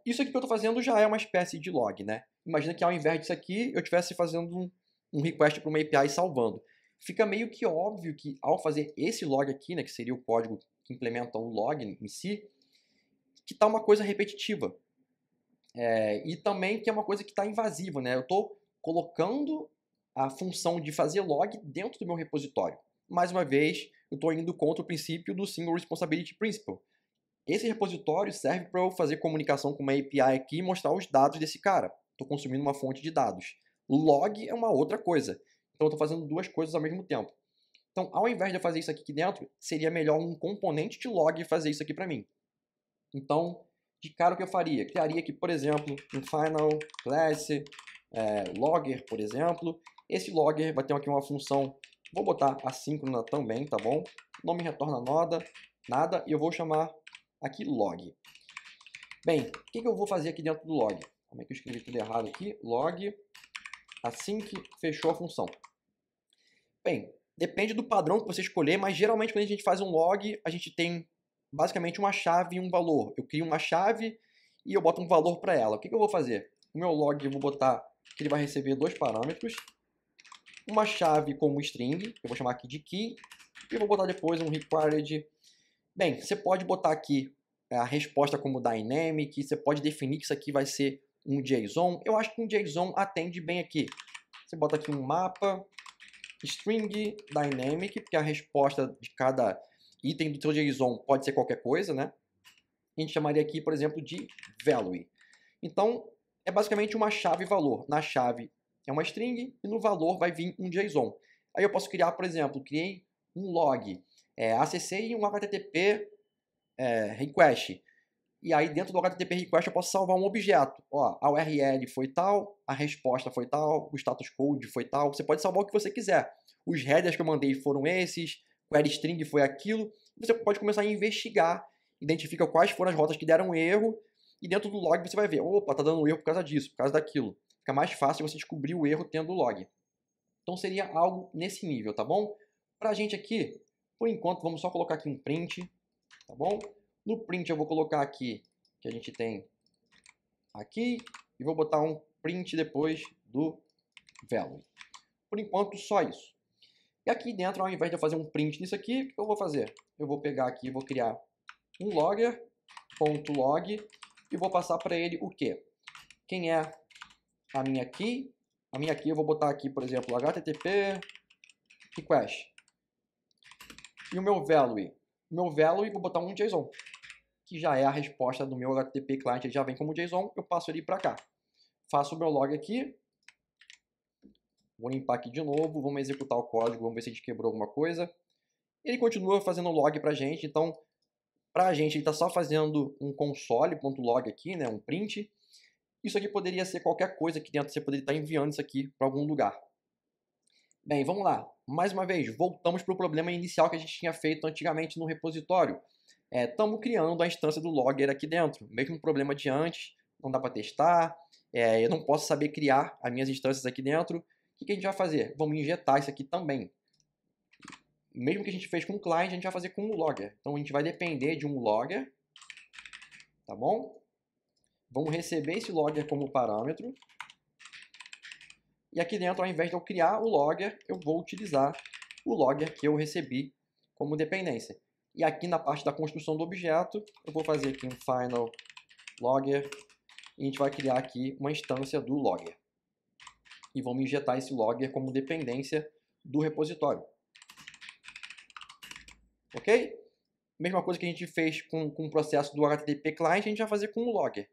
isso aqui que eu estou fazendo já é uma espécie de log, né? Imagina que ao invés disso aqui, eu estivesse fazendo um request para uma API salvando. Fica meio que óbvio que ao fazer esse log aqui, né, que seria o código que implementa o log em si, que está uma coisa repetitiva. E também que é uma coisa que está invasiva, né? Eu estou colocando a função de fazer log dentro do meu repositório. Mais uma vez, eu estou indo contra o princípio do Single Responsibility Principle. Esse repositório serve para eu fazer comunicação com uma API aqui e mostrar os dados desse cara. Estou consumindo uma fonte de dados. Log é uma outra coisa. Então, eu estou fazendo duas coisas ao mesmo tempo. Então, ao invés de eu fazer isso aqui dentro, seria melhor um componente de log fazer isso aqui para mim. Então, de cara o que eu faria? Criaria aqui, por exemplo, um final class logger, por exemplo. Esse logger vai ter aqui uma função, vou botar assíncrona também, tá bom? Não me retorna nada, e eu vou chamar aqui log. Bem, o que eu vou fazer aqui dentro do log? Como é que eu escrevi tudo errado aqui? Log, assim que fechou a função. Bem, depende do padrão que você escolher, mas geralmente quando a gente faz um log, a gente tem basicamente uma chave e um valor. Eu crio uma chave e eu boto um valor para ela. O que eu vou fazer? O meu log eu vou botar que ele vai receber dois parâmetros, uma chave como string, eu vou chamar aqui de key, e eu vou botar depois um required. Bem, você pode botar aqui a resposta como dynamic, você pode definir que isso aqui vai ser um JSON, eu acho que um JSON atende bem aqui. Você bota aqui um mapa, string dynamic, porque a resposta de cada item do seu JSON pode ser qualquer coisa, né? A gente chamaria aqui, por exemplo, de value. Então, é basicamente uma chave valor. Na chave é uma string e no valor vai vir um JSON. Aí eu posso criar, por exemplo, criei um log, acessei um HTTP request. E aí dentro do HTTP request eu posso salvar um objeto. Ó, a URL foi tal, a resposta foi tal, o status code foi tal. Você pode salvar o que você quiser. Os headers que eu mandei foram esses, query string foi aquilo. Você pode começar a investigar, identifica quais foram as rotas que deram erro, e dentro do log você vai ver, opa, tá dando erro por causa disso, por causa daquilo. Fica mais fácil você descobrir o erro tendo o log. Então seria algo nesse nível, tá bom? Pra gente aqui, por enquanto, vamos só colocar aqui um print, tá bom? No print eu vou colocar aqui que a gente tem aqui e vou botar um print depois do value. Por enquanto, só isso. E aqui dentro, ao invés de eu fazer um print nisso aqui, o que eu vou fazer? Eu vou pegar aqui e vou criar um logger.log e vou passar para ele o quê? Quem é a minha key? A minha key eu vou botar aqui, por exemplo, HTTP request. E o meu value? O meu value vou botar um JSON, que já é a resposta do meu HTTP client, ele já vem como JSON, eu passo ele para cá. Faço o meu log aqui, vou limpar aqui de novo, vamos executar o código, vamos ver se a gente quebrou alguma coisa. Ele continua fazendo log para a gente, então, para a gente ele está só fazendo um console.log aqui, né, um print. Isso aqui poderia ser qualquer coisa aqui dentro, você poderia estar enviando isso aqui para algum lugar. Bem, vamos lá. Mais uma vez, voltamos para o problema inicial que a gente tinha feito antigamente no repositório. Estamos criando a instância do logger aqui dentro. Mesmo problema de antes, não dá para testar, eu não posso saber criar as minhas instâncias aqui dentro. O que a gente vai fazer? Vamos injetar isso aqui também. Mesmo que a gente fez com o client, a gente vai fazer com o logger. Então a gente vai depender de um logger, tá bom? Vamos receber esse logger como parâmetro. E aqui dentro, ao invés de eu criar o logger, eu vou utilizar o logger que eu recebi como dependência. E aqui na parte da construção do objeto, eu vou fazer aqui um final logger e a gente vai criar aqui uma instância do logger. E vamos injetar esse logger como dependência do repositório. Ok? Mesma coisa que a gente fez com o processo do HTTP client, a gente vai fazer com o logger.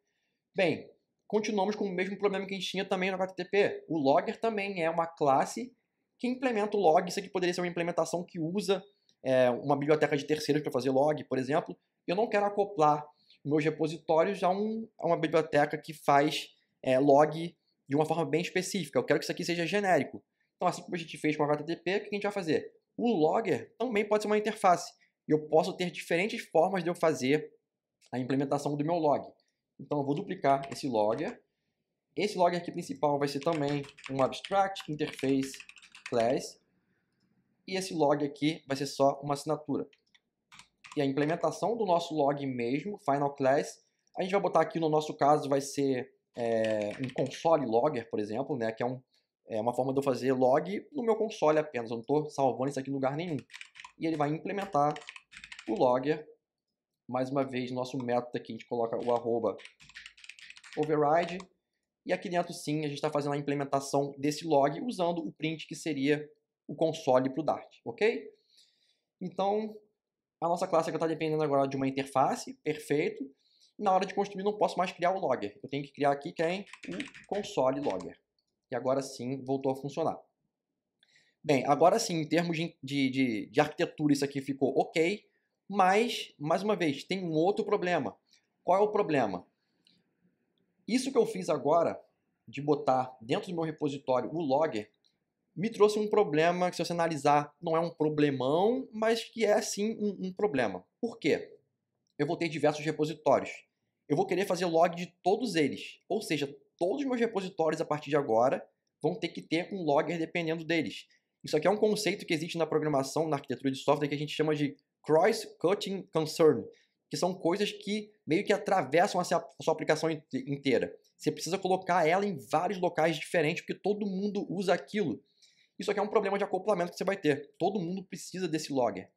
Bem, continuamos com o mesmo problema que a gente tinha também no HTTP. O logger também é uma classe que implementa o log. Isso aqui poderia ser uma implementação que usa uma biblioteca de terceiros para fazer log, por exemplo. Eu não quero acoplar meus repositórios a uma biblioteca que faz log de uma forma bem específica. Eu quero que isso aqui seja genérico. Então, assim como a gente fez com o HTTP, o que a gente vai fazer? O logger também pode ser uma interface. E eu posso ter diferentes formas de eu fazer a implementação do meu log. Então eu vou duplicar esse logger. Esse logger aqui principal vai ser também um abstract interface class. E esse log aqui vai ser só uma assinatura. E a implementação do nosso log mesmo, final class, a gente vai botar aqui no nosso caso vai ser um console logger, por exemplo, né, que é uma forma de eu fazer log no meu console apenas. Eu não estou salvando isso aqui em lugar nenhum. E ele vai implementar o logger. Mais uma vez, nosso método aqui, a gente coloca o arroba override. E aqui dentro, sim, a gente está fazendo a implementação desse log usando o print que seria o console para o Dart, ok? Então, a nossa classe está dependendo agora de uma interface, perfeito. Na hora de construir, não posso mais criar o logger. Eu tenho que criar aqui quem? O console logger. E agora sim, voltou a funcionar. Bem, agora sim, em termos de arquitetura, isso aqui ficou ok. Mas, mais uma vez, tem um outro problema. Qual é o problema? Isso que eu fiz agora, de botar dentro do meu repositório o logger, me trouxe um problema que, se você analisar, não é um problemão, mas que é sim um problema. Por quê? Eu vou ter diversos repositórios. Eu vou querer fazer log de todos eles. Ou seja, todos os meus repositórios a partir de agora vão ter que ter um logger dependendo deles. Isso aqui é um conceito que existe na programação, na arquitetura de software, que a gente chama de cross-cutting concern, que são coisas que meio que atravessam a sua aplicação inteira. Você precisa colocar ela em vários locais diferentes, porque todo mundo usa aquilo. Isso aqui é um problema de acoplamento que você vai ter. Todo mundo precisa desse logger.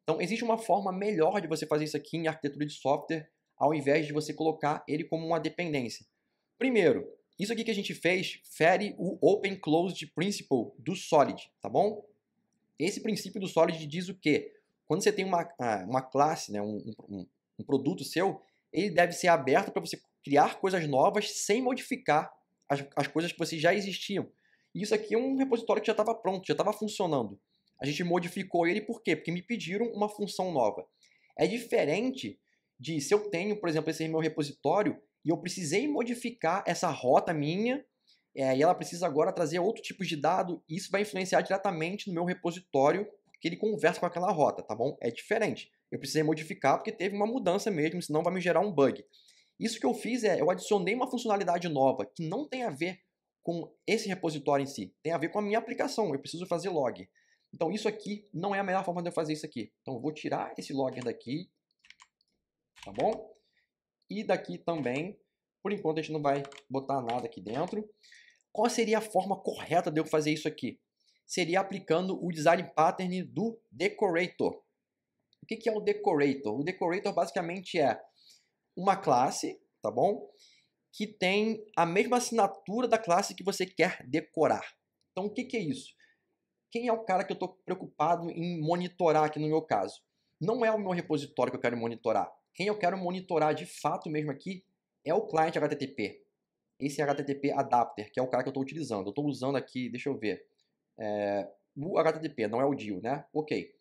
Então, existe uma forma melhor de você fazer isso aqui em arquitetura de software, ao invés de você colocar ele como uma dependência. Primeiro, isso aqui que a gente fez fere o Open Closed Principle do Solid, tá bom? Esse princípio do Solid diz o quê? Quando você tem uma classe, né, um produto seu, ele deve ser aberto para você criar coisas novas sem modificar as coisas que você já existiam. E isso aqui é um repositório que já estava pronto, já estava funcionando. A gente modificou ele por quê? Porque me pediram uma função nova. É diferente de se eu tenho, por exemplo, esse meu repositório e eu precisei modificar essa rota minha e ela precisa agora trazer outro tipo de dado e isso vai influenciar diretamente no meu repositório porque ele conversa com aquela rota, tá bom? É diferente. Eu precisei modificar porque teve uma mudança mesmo, senão vai me gerar um bug. Isso que eu fiz eu adicionei uma funcionalidade nova que não tem a ver com esse repositório em si, tem a ver com a minha aplicação, eu preciso fazer log. Então isso aqui não é a melhor forma de eu fazer isso aqui. Então eu vou tirar esse logger daqui, tá bom? E daqui também, por enquanto a gente não vai botar nada aqui dentro. Qual seria a forma correta de eu fazer isso aqui? Seria aplicando o design pattern do decorator. O que é o decorator? O decorator basicamente é uma classe, tá bom? Que tem a mesma assinatura da classe que você quer decorar. Então o que é isso? Quem é o cara que eu estou preocupado em monitorar aqui no meu caso? Não é o meu repositório que eu quero monitorar. Quem eu quero monitorar de fato mesmo aqui é o client HTTP. Esse HTTP adapter, que é o cara que eu estou utilizando. Eu estou usando aqui, deixa eu ver, o HTTP, não é o DIL, né? Ok.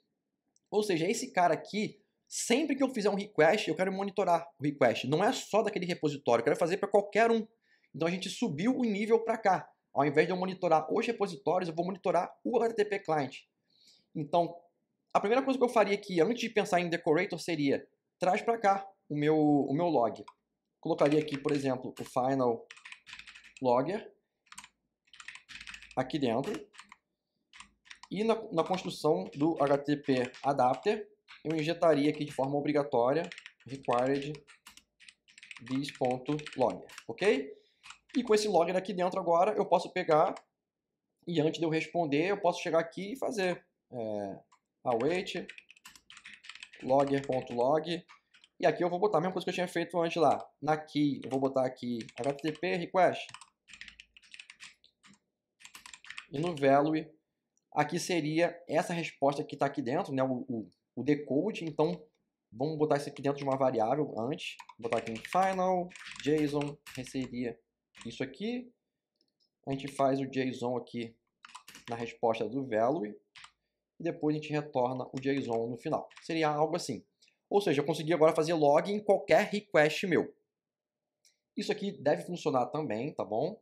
Ou seja, esse cara aqui, sempre que eu fizer um request, eu quero monitorar o request. Não é só daquele repositório, eu quero fazer para qualquer um. Então a gente subiu o nível para cá. Ao invés de eu monitorar os repositórios, eu vou monitorar o HTTP client. Então, a primeira coisa que eu faria aqui, antes de pensar em decorator, seria traz para cá o meu log. Colocaria aqui, por exemplo, o final logger aqui dentro. E na construção do HTTP adapter, eu injetaria aqui de forma obrigatória required this.logger, ok? E com esse logger aqui dentro agora, eu posso pegar e antes de eu responder, eu posso chegar aqui e fazer await logger.log e aqui eu vou botar a mesma coisa que eu tinha feito antes lá. Na key, eu vou botar aqui HTTP request e no value aqui seria essa resposta que está aqui dentro, né, o decode. Então, vamos botar isso aqui dentro de uma variável antes. Vou botar aqui em final, JSON, seria isso aqui. A gente faz o JSON aqui na resposta do value. E depois a gente retorna o JSON no final. Seria algo assim. Ou seja, eu consegui agora fazer log em qualquer request meu. Isso aqui deve funcionar também, tá bom?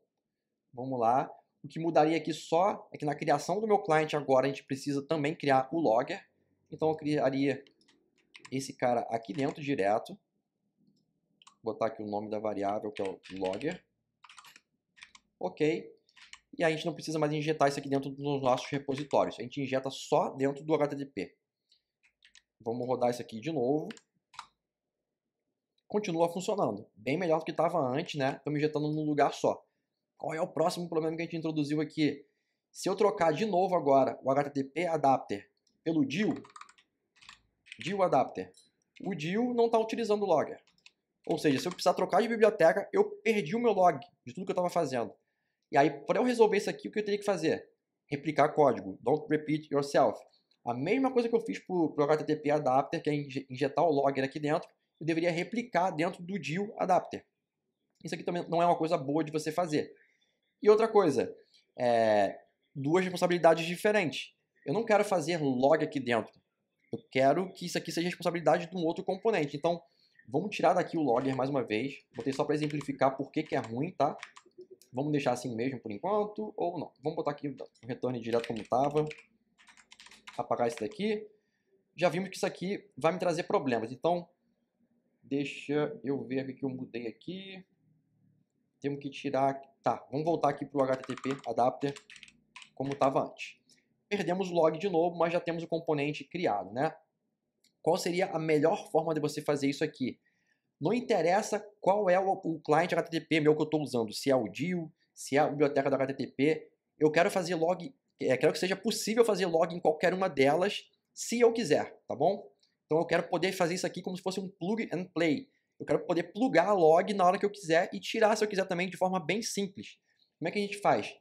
Vamos lá. O que mudaria aqui só é que na criação do meu cliente agora a gente precisa também criar o logger. Então eu criaria esse cara aqui dentro direto. Vou botar aqui o nome da variável que é o logger. Ok. E a gente não precisa mais injetar isso aqui dentro dos nossos repositórios. A gente injeta só dentro do HTTP. Vamos rodar isso aqui de novo. Continua funcionando. Bem melhor do que estava antes, né? Estamos injetando num lugar só. Qual é o próximo problema que a gente introduziu aqui? Se eu trocar de novo agora o HTTP adapter pelo DIL adapter, o DIL não está utilizando o logger. Ou seja, se eu precisar trocar de biblioteca, eu perdi o meu log de tudo que eu estava fazendo. E aí, para eu resolver isso aqui, o que eu teria que fazer? Replicar código. Don't repeat yourself. A mesma coisa que eu fiz para o HTTP adapter, que é injetar o logger aqui dentro, eu deveria replicar dentro do DIL adapter. Isso aqui também não é uma coisa boa de você fazer. E outra coisa, duas responsabilidades diferentes. Eu não quero fazer log aqui dentro. Eu quero que isso aqui seja responsabilidade de um outro componente. Então, vamos tirar daqui o logger mais uma vez. Botei só para exemplificar por que é ruim, tá? Vamos deixar assim mesmo por enquanto, ou não. Vamos botar aqui o retorno direto como estava. Apagar isso daqui. Já vimos que isso aqui vai me trazer problemas. Então, deixa eu ver o que eu mudei aqui. Temos que tirar... Tá, vamos voltar aqui para o HTTP adapter como estava antes. Perdemos o log de novo, mas já temos o componente criado, né? Qual seria a melhor forma de você fazer isso aqui? Não interessa qual é o client HTTP meu que eu estou usando, se é o DIL, se é a biblioteca do HTTP. Eu quero fazer log, quero que seja possível fazer log em qualquer uma delas, se eu quiser, tá bom? Então eu quero poder fazer isso aqui como se fosse um plug and play. Eu quero poder plugar a log na hora que eu quiser e tirar se eu quiser também de forma bem simples. Como é que a gente faz?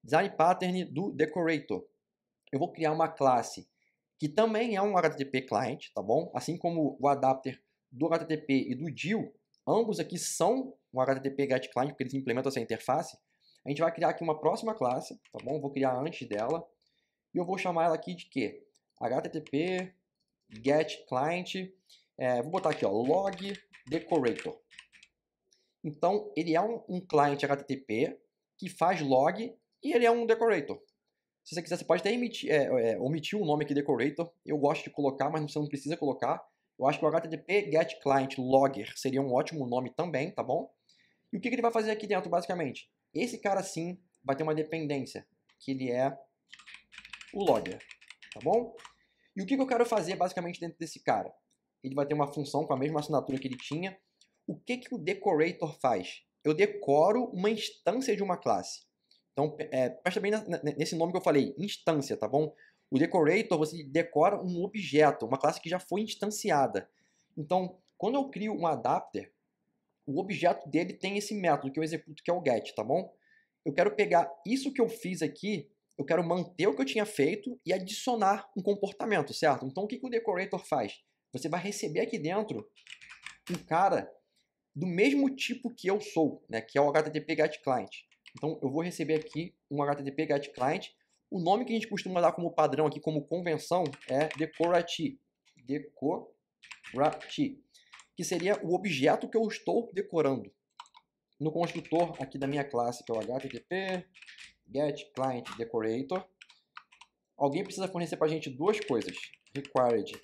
Design pattern do decorator. Eu vou criar uma classe que também é um HTTP client, tá bom? Assim como o adapter do HTTP e do DIL, ambos aqui são um HTTP GET client, porque eles implementam essa interface. A gente vai criar aqui uma próxima classe, tá bom? Vou criar antes dela. E eu vou chamar ela aqui de quê? HTTP GET client. Vou botar aqui, ó, log decorator. Então, ele é um client HTTP que faz log e ele é um decorator. Se você quiser, você pode até omitir o nome aqui decorator. Eu gosto de colocar, mas você não precisa colocar. Eu acho que o HTTP GET client logger seria um ótimo nome também, tá bom? E o que ele vai fazer aqui dentro, basicamente? Esse cara, sim, vai ter uma dependência, que ele é o logger, tá bom? E o que eu quero fazer, basicamente, dentro desse cara? Ele vai ter uma função com a mesma assinatura que ele tinha. O que o decorator faz? Eu decoro uma instância de uma classe. Então, presta bem nesse nome que eu falei, instância, tá bom? O decorator, você decora um objeto, uma classe que já foi instanciada. Então, quando eu crio um adapter, o objeto dele tem esse método que eu executo, que é o get, tá bom? Eu quero pegar isso que eu fiz aqui, eu quero manter o que eu tinha feito e adicionar um comportamento, certo? Então, o que o decorator faz? Você vai receber aqui dentro um cara do mesmo tipo que eu sou, né? Que é o HTTP GET Client. Então, eu vou receber aqui um HTTP GET Client. O nome que a gente costuma dar como padrão aqui, como convenção, é decorati. Decorati. Que seria o objeto que eu estou decorando. No construtor aqui da minha classe, que é o HTTP GET Client Decorator, alguém precisa fornecer para a gente duas coisas. Required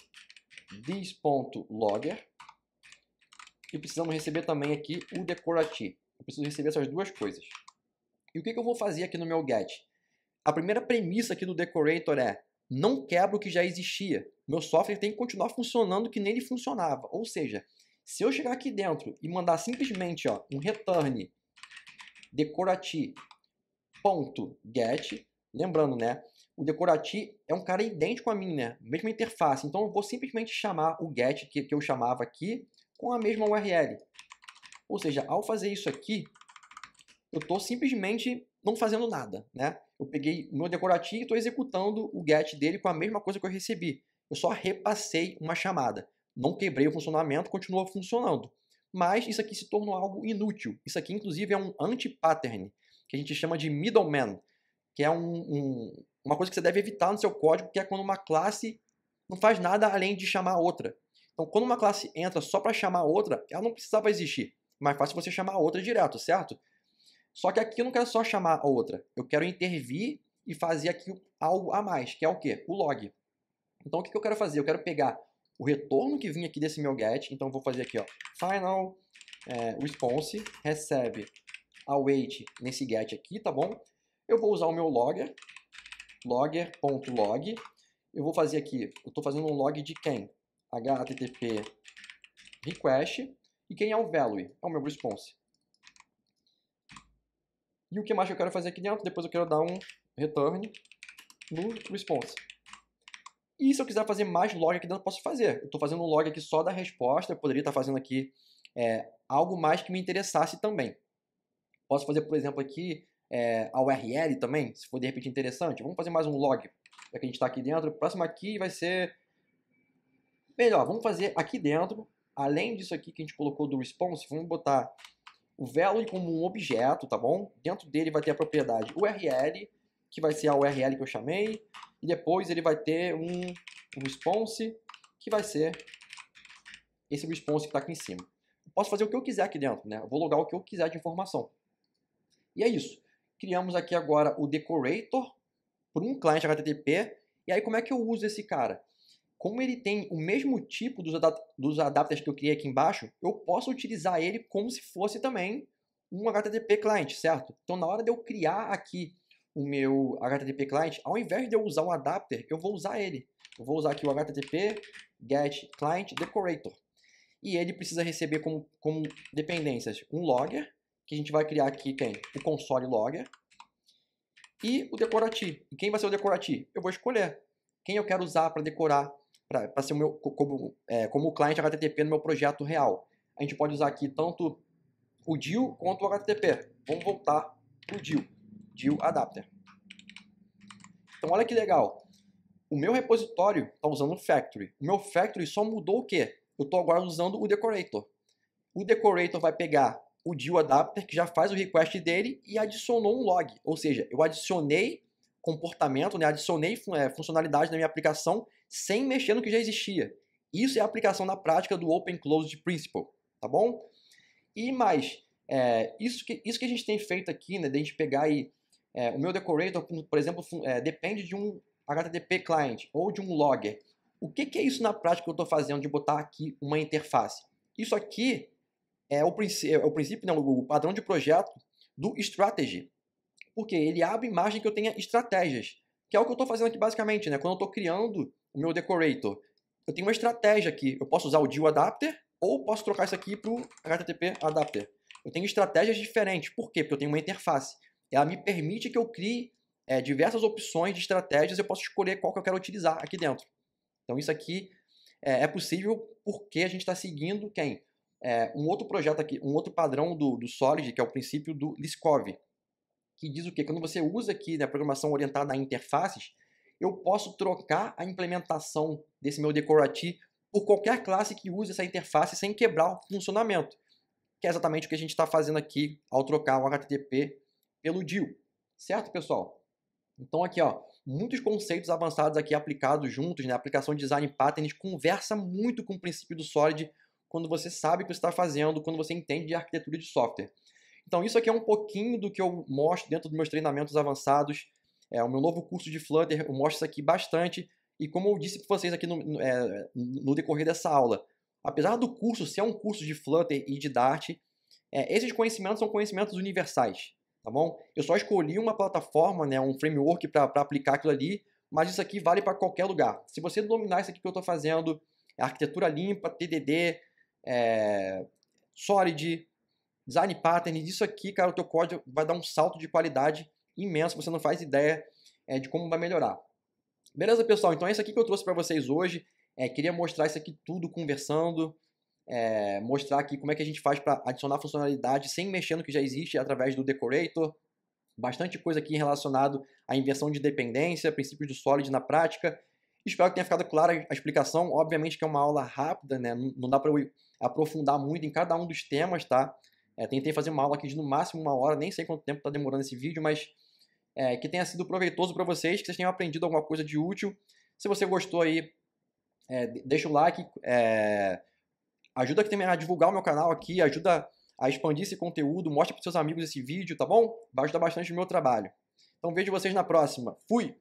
this.logger. E precisamos receber também aqui o decorati. Eu preciso receber essas duas coisas. E o que eu vou fazer aqui no meu get? A primeira premissa aqui do decorator é: não quebra o que já existia. Meu software tem que continuar funcionando que nem ele funcionava. Ou seja, se eu chegar aqui dentro e mandar simplesmente um return decorati.get, lembrando, né? O decorati é um cara idêntico a mim, né? Mesma interface. Então eu vou simplesmente chamar o get que eu chamava aqui com a mesma URL. Ou seja, ao fazer isso aqui, eu estou simplesmente não fazendo nada, né? Eu peguei o meu decorati e estou executando o get dele com a mesma coisa que eu recebi. Eu só repassei uma chamada. Não quebrei o funcionamento, continua funcionando. Mas isso aqui se tornou algo inútil. Isso aqui, inclusive, é um anti-pattern, que a gente chama de middleman, que é uma coisa que você deve evitar no seu código, que é quando uma classe não faz nada além de chamar outra. Então, quando uma classe entra só para chamar outra, ela não precisava existir. Mais fácil você chamar a outra direto, certo? Só que aqui eu não quero só chamar a outra. Eu quero intervir e fazer aqui algo a mais, que é o quê? O log. Então, o que eu quero fazer? Eu quero pegar o retorno que vinha aqui desse meu get. Então, eu vou fazer aqui, final response, recebe await nesse get aqui, tá bom? Eu vou usar o meu logger, logger.log. Eu vou fazer aqui, eu estou fazendo um log de quem? HTTP request. E quem é o value? É o meu response. E o que mais eu quero fazer aqui dentro? Depois eu quero dar um return no response. E se eu quiser fazer mais log aqui dentro, eu posso fazer. Eu estou fazendo um log aqui só da resposta. Eu poderia estar fazendo aqui algo mais que me interessasse também. Posso fazer, por exemplo, aqui a URL também, se for de repente interessante. Vamos fazer mais um log, já que a gente está aqui dentro. O próximo aqui vai ser melhor. Vamos fazer aqui dentro, além disso aqui que a gente colocou do response, vamos botar o value como um objeto, tá bom? Dentro dele vai ter a propriedade URL, que vai ser a URL que eu chamei, e depois ele vai ter um response, que vai ser esse response que está aqui em cima. Eu posso fazer o que eu quiser aqui dentro, né? Eu vou logar o que eu quiser de informação. E é isso. Criamos aqui agora o decorator por um cliente HTTP. E aí como é que eu uso esse cara? Como ele tem o mesmo tipo dos adapters que eu criei aqui embaixo, eu posso utilizar ele como se fosse também um HTTP client, certo? Então, na hora de eu criar aqui o meu HTTP client, ao invés de eu usar um adapter, eu vou usar ele. Eu vou usar aqui o HTTP GET Client Decorator. E ele precisa receber como dependências um logger, que a gente vai criar aqui quem? O console logger. E o decorati. E quem vai ser o decorati? Eu vou escolher quem eu quero usar para decorar, para ser o meu, como o cliente HTTP no meu projeto real. a gente pode usar aqui tanto o DIL quanto o HTTP. Vamos voltar para o DIL Adapter. Então olha que legal. O meu repositório está usando o Factory. O meu Factory só mudou o quê? Eu estou agora usando o Decorator. O Decorator vai pegar o DIL Adapter, que já faz o request dele, e adicionou um log. Ou seja, eu adicionei comportamento, né? Adicionei funcionalidade na minha aplicação sem mexer no que já existia. Isso é a aplicação na prática do Open Closed Principle, tá bom? E mais, isso que a gente tem feito aqui, né? De a gente pegar aí, o meu Decorator, por exemplo, depende de um HTTP client ou de um logger. O que é isso na prática que eu estou fazendo de botar aqui uma interface? Isso aqui é o princípio, não, o padrão de projeto do Strategy. Porque ele abre imagem que eu tenha estratégias, que é o que eu estou fazendo aqui basicamente, né? Quando eu estou criando o meu Decorator, eu tenho uma estratégia aqui. Eu posso usar o DIL Adapter ou posso trocar isso aqui para o HTTP Adapter. Eu tenho estratégias diferentes. Por quê? Porque eu tenho uma interface. Ela me permite que eu crie diversas opções de estratégias. Eu posso escolher qual que eu quero utilizar aqui dentro. Então isso aqui é possível porque a gente está seguindo quem? Um outro projeto aqui, um outro padrão do Solid, que é o princípio do Liskov, que diz o quê? Quando você usa aqui, né, programação orientada a interfaces, eu posso trocar a implementação desse meu Decorati por qualquer classe que use essa interface sem quebrar o funcionamento, que é exatamente o que a gente está fazendo aqui ao trocar o HTTP pelo DIL. Certo, pessoal? Então aqui, ó, muitos conceitos avançados aqui aplicados juntos, né? A aplicação de Design Patterns conversa muito com o princípio do Solid quando você sabe o que você está fazendo, quando você entende de arquitetura de software. Então isso aqui é um pouquinho do que eu mostro dentro dos meus treinamentos avançados. O meu novo curso de Flutter, eu mostro isso aqui bastante. E como eu disse para vocês aqui no decorrer dessa aula, apesar do curso ser um curso de Flutter e de Dart, esses conhecimentos são conhecimentos universais, tá bom? Eu só escolhi uma plataforma, né, um framework para aplicar aquilo ali, mas isso aqui vale para qualquer lugar. Se você dominar isso aqui que eu estou fazendo, arquitetura limpa, TDD, Solid, Design Patterns, isso aqui, cara, o teu código vai dar um salto de qualidade imenso, você não faz ideia de como vai melhorar. Beleza, pessoal? Então é isso aqui que eu trouxe para vocês hoje. Queria mostrar isso aqui tudo conversando, mostrar aqui como é que a gente faz para adicionar funcionalidade sem mexer no que já existe através do Decorator. Bastante coisa aqui relacionado à inversão de dependência, princípios do Solid na prática. Espero que tenha ficado clara a explicação. Obviamente que é uma aula rápida, né? Não dá para eu aprofundar muito em cada um dos temas, tá? Tentei fazer uma aula aqui de no máximo 1 hora, nem sei quanto tempo está demorando esse vídeo, mas que tenha sido proveitoso para vocês, que vocês tenham aprendido alguma coisa de útil. Se você gostou aí, deixa o like, ajuda também a divulgar o meu canal aqui, ajuda a expandir esse conteúdo, mostre para seus amigos esse vídeo, tá bom? Vai ajudar bastante no meu trabalho. Então vejo vocês na próxima. Fui!